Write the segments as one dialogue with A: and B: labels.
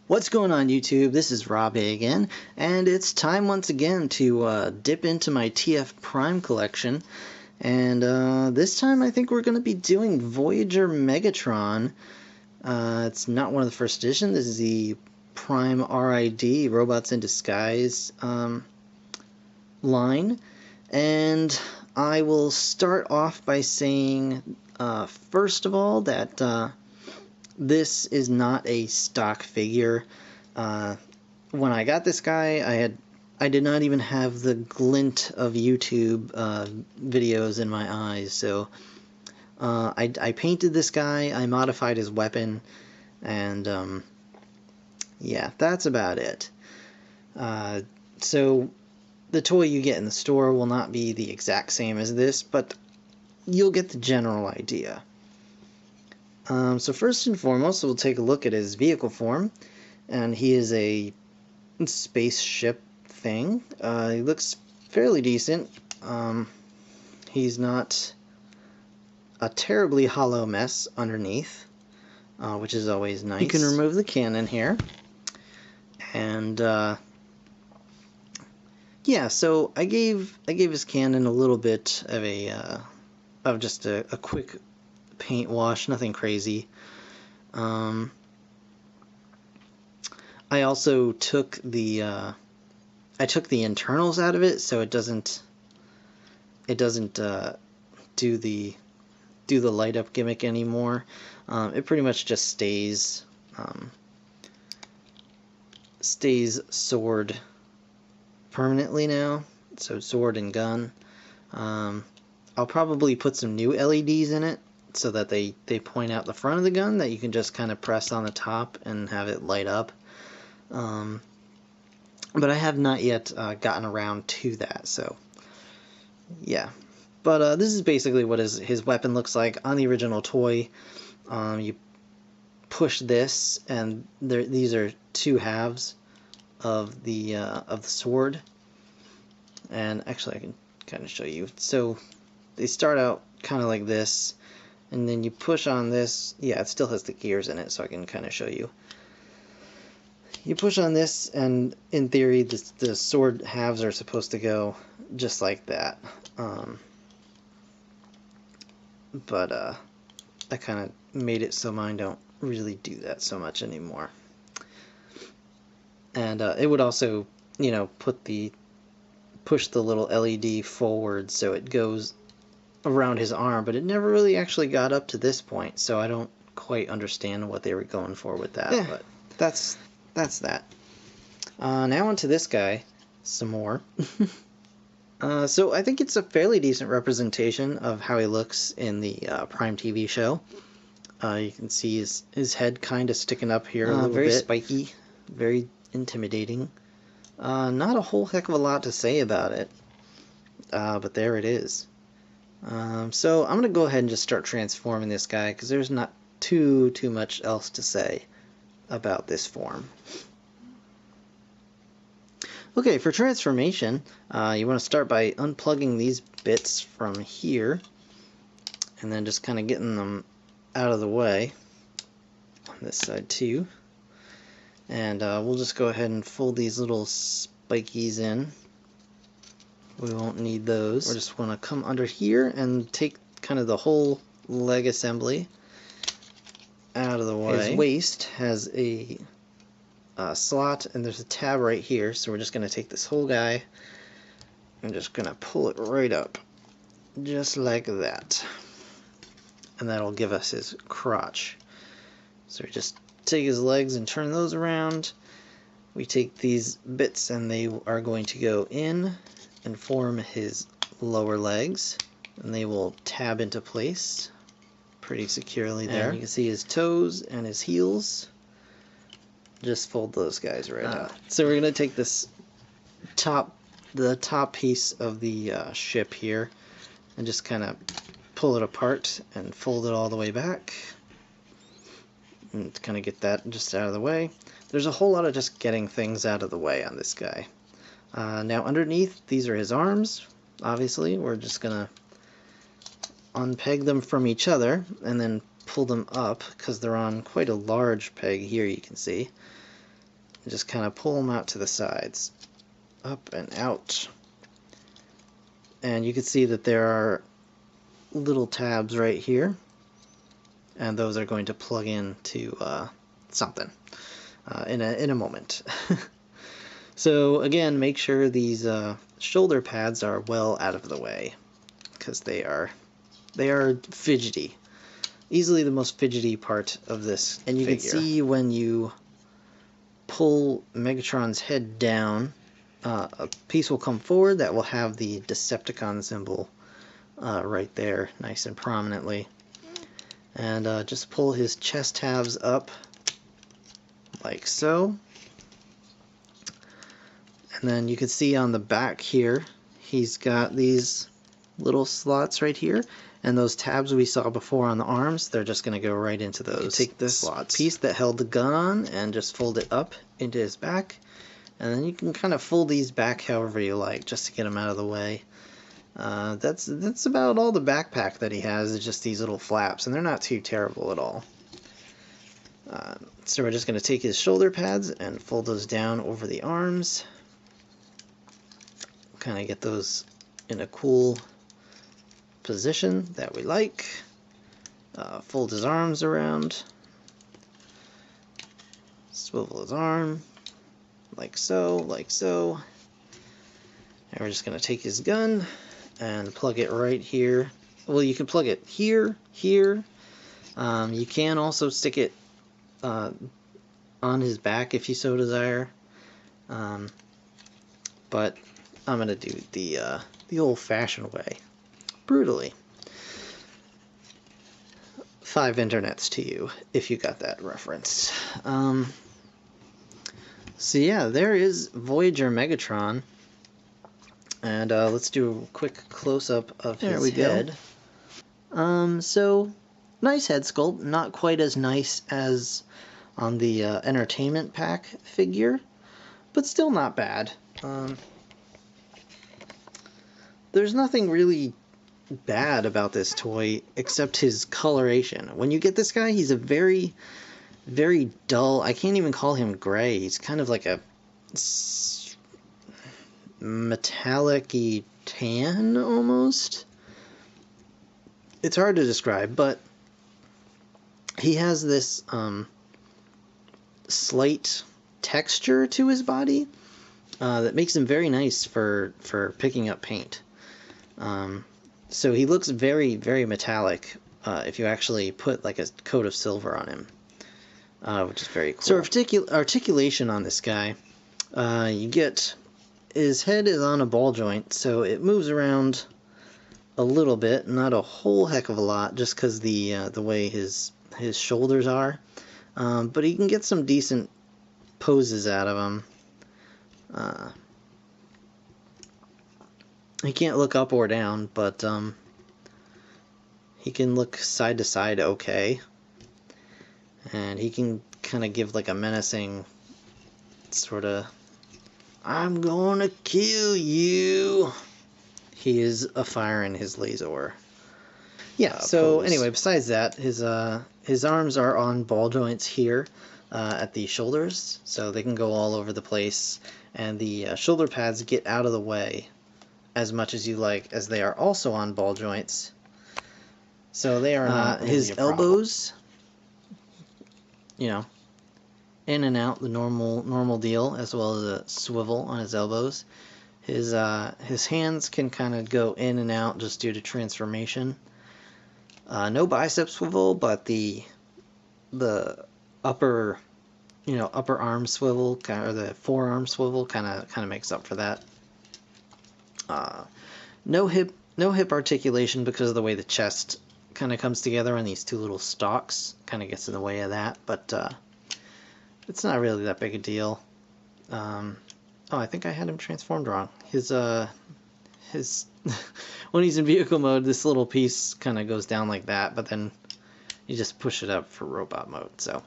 A: What's going on YouTube? This is Rob again, and it's time once again to dip into my TF Prime collection. And this time I think we're going to be doing Voyager Megatron. It's not one of the first edition. This is the Prime RID, Robots in Disguise line. And I will start off by saying, first of all, that this is not a stock figure. When I got this guy, I did not even have the glint of YouTube videos in my eyes. So I painted this guy, I modified his weapon, and yeah, that's about it. So the toy you get in the store will not be the exact same as this, but you'll get the general idea. So first and foremost, we'll take a look at his vehicle form, and he is a spaceship thing. He looks fairly decent. He's not a terribly hollow mess underneath, which is always nice. You can remove the cannon here, and yeah. So I gave his cannon a little bit of just a quick paint wash, nothing crazy. I also took the internals out of it, so it doesn't do the light up gimmick anymore. It pretty much just stays sword permanently now, so sword and gun. I'll probably put some new LEDs in it, so that they point out the front of the gun, that you can just kind of press on the top and have it light up. But I have not yet gotten around to that, so yeah. But this is basically what his weapon looks like on the original toy. You push this, and these are two halves of the sword. And actually, I can kind of show you. So they start out kind of like this. And then you push on this. Yeah, it still has the gears in it, so I can kind of show you. You push on this, and in theory, the sword halves are supposed to go just like that. But I kind of made it so mine don't really do that so much anymore. And it would also, you know, push the little LED forward so it goes around his arm, but it never really actually got up to this point, so I don't quite understand what they were going for with that. Yeah, but that's that. Now onto this guy some more. So I think it's a fairly decent representation of how he looks in the Prime TV show. You can see his head kind of sticking up here a little very bit. Very spiky, very intimidating. Not a whole heck of a lot to say about it, but there it is. So I'm going to go ahead and just start transforming this guy, because there's not too much else to say about this form. Okay, for transformation, you want to start by unplugging these bits from here, and then just kind of getting them out of the way on this side too. And we'll just go ahead and fold these little spikies in. We won't need those. We just want to come under here and take kind of the whole leg assembly out of the way. His waist has a slot, and there's a tab right here, so we're just going to take this whole guy and just going to pull it right up, just like that. And that'll give us his crotch. So we just take his legs and turn those around. We take these bits, and they are going to go in and form his lower legs, and they will tab into place pretty securely there. And you can see his toes and his heels. Just fold those guys right out. So we're going to take this the top piece of the ship here, and just kind of pull it apart and fold it all the way back, and kind of get that just out of the way. There's a whole lot of just getting things out of the way on this guy. Now underneath, these are his arms. Obviously, we're just gonna unpeg them from each other and then pull them up, because they're on quite a large peg here, you can see. and just kind of pull them out to the sides, up and out. And you can see that there are little tabs right here, and those are going to plug into something in a moment. So again, make sure these shoulder pads are well out of the way, because they are fidgety. Easily the most fidgety part of this and you figure. Can see when you pull Megatron's head down, a piece will come forward that will have the Decepticon symbol right there, nice and prominently. And just pull his chest halves up like so. And then you can see on the back here, he's got these little slots right here, and those tabs we saw before on the arms, they're just going to go right into those. Take this piece that held the gun on and just fold it up into his back, and then you can kind of fold these back however you like, just to get them out of the way. That's about all the backpack that he has, is just these little flaps, and they're not too terrible at all. So we're just going to take his shoulder pads and fold those down over the arms. Kind of get those in a cool position that we like. Fold his arms around. Swivel his arm like so, like so. And we're just going to take his gun and plug it right here. Well, you can plug it here, here. You can also stick it on his back if you so desire. But I'm going to do the old-fashioned way. Brutally. 5 internets to you, if you got that reference. So yeah, there is Voyager Megatron. And let's do a quick close-up of his head. So, nice head sculpt. Not quite as nice as on the Entertainment Pack figure, but still not bad. There's nothing really bad about this toy except his coloration. When you get this guy, he's a very, very dull, I can't even call him gray. He's kind of like a metallic-y tan, almost. It's hard to describe, but he has this slight texture to his body that makes him very nice for picking up paint. So he looks very, very metallic if you actually put like a coat of silver on him, which is very cool. So articulation on this guy, you get his head is on a ball joint, so it moves around a little bit, not a whole heck of a lot, just because the way his shoulders are. But he can get some decent poses out of him. He can't look up or down, but he can look side to side okay. And he can kind of give like a menacing sort of, I'm gonna kill you. He is a fire in his laser. Yeah, so pose. Anyway, besides that, his arms are on ball joints here at the shoulders, so they can go all over the place, and the shoulder pads get out of the way as much as you like, as they are also on ball joints. So they are not really his elbows, you know, in and out, the normal deal, as well as a swivel on his elbows. His hands can kind of go in and out just due to transformation. No bicep swivel, but the upper arm swivel, or the forearm swivel, kind of makes up for that. No hip articulation because of the way the chest kind of comes together, and these two little stalks kind of gets in the way of that, but it's not really that big a deal. Oh, I think I had him transformed wrong. His when he's in vehicle mode, this little piece kind of goes down like that, but then you just push it up for robot mode. So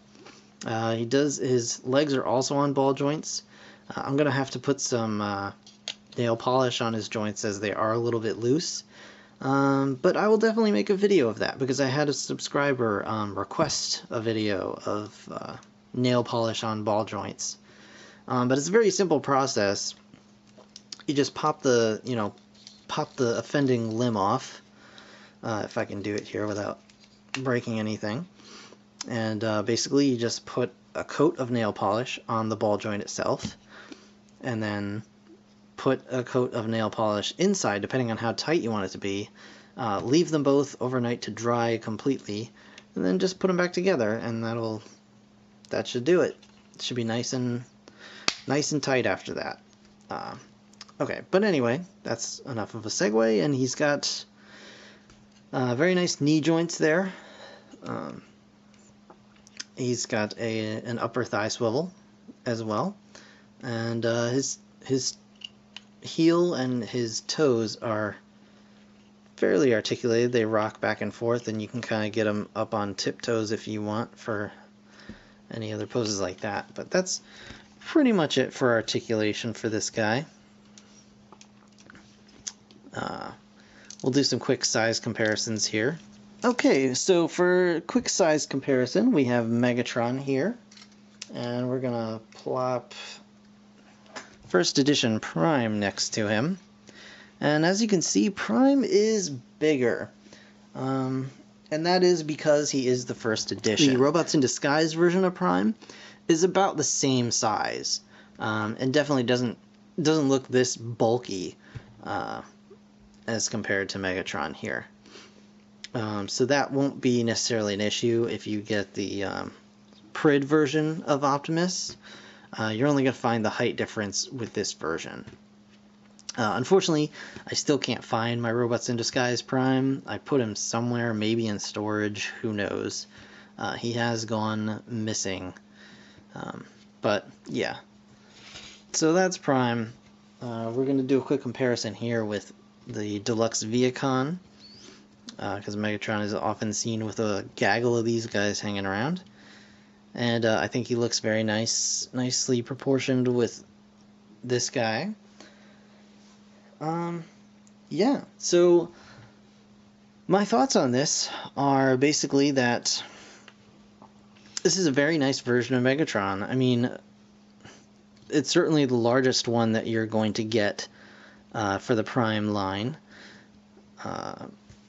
A: his legs are also on ball joints. I'm gonna have to put some nail polish on his joints as they are a little bit loose. But I will definitely make a video of that, because I had a subscriber request a video of nail polish on ball joints. But it's a very simple process. You just pop the, pop the offending limb off, if I can do it here without breaking anything. And basically you just put a coat of nail polish on the ball joint itself, and then put a coat of nail polish inside, depending on how tight you want it to be. Leave them both overnight to dry completely, and then just put them back together, and that should do it. It should be nice and tight after that. Okay, but anyway, that's enough of a segue, and he's got very nice knee joints there. He's got an upper thigh swivel as well, and his heel and his toes are fairly articulated. They rock back and forth, and you can kind of get them up on tiptoes if you want for any other poses like that. But that's pretty much it for articulation for this guy. We'll do some quick size comparisons here. Okay, so for quick size comparison, we have Megatron here, and we're gonna plop First Edition Prime next to him. And as you can see, Prime is bigger, and that is because he is the First Edition. The Robots in Disguise version of Prime is about the same size, and definitely doesn't look this bulky as compared to Megatron here. So that won't be necessarily an issue if you get the Prid version of Optimus. You're only going to find the height difference with this version. Unfortunately, I still can't find my Robots in Disguise Prime. I put him somewhere, maybe in storage, who knows. He has gone missing. But yeah. So that's Prime. We're going to do a quick comparison here with the Deluxe Viacon, because Megatron is often seen with a gaggle of these guys hanging around. And I think he looks very nicely proportioned with this guy. Yeah, so my thoughts on this are basically that this is a very nice version of Megatron. I mean, it's certainly the largest one that you're going to get for the Prime line.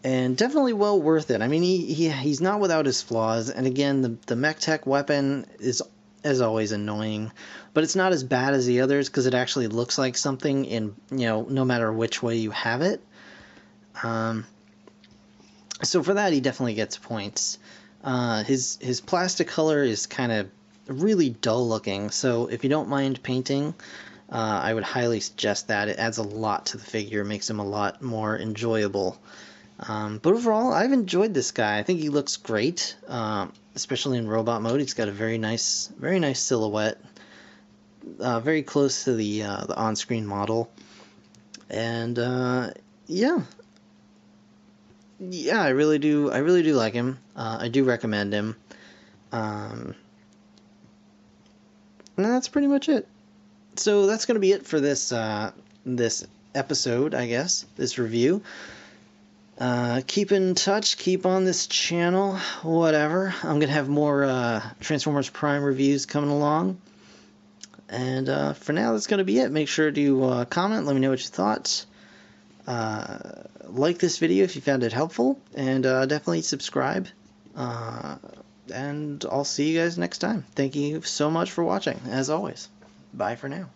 A: And definitely well worth it. I mean, he's not without his flaws, and again, the mech tech weapon is, as always, annoying, but it's not as bad as the others because it actually looks like something in, no matter which way you have it. So for that, he definitely gets points. His plastic color is kind of really dull looking, so if you don't mind painting, I would highly suggest that. It adds a lot to the figure, makes him a lot more enjoyable. But overall, I've enjoyed this guy. I think he looks great, especially in robot mode. He's got a very nice silhouette, very close to the on-screen model, and yeah, I really do like him. I do recommend him, and that's pretty much it. So that's going to be it for this this episode, I guess, this review. Keep in touch, keep on this channel, whatever. I'm going to have more Transformers Prime reviews coming along. And for now, that's going to be it. Make sure to comment, let me know what you thought. Like this video if you found it helpful, and definitely subscribe. And I'll see you guys next time. Thank you so much for watching, as always. Bye for now.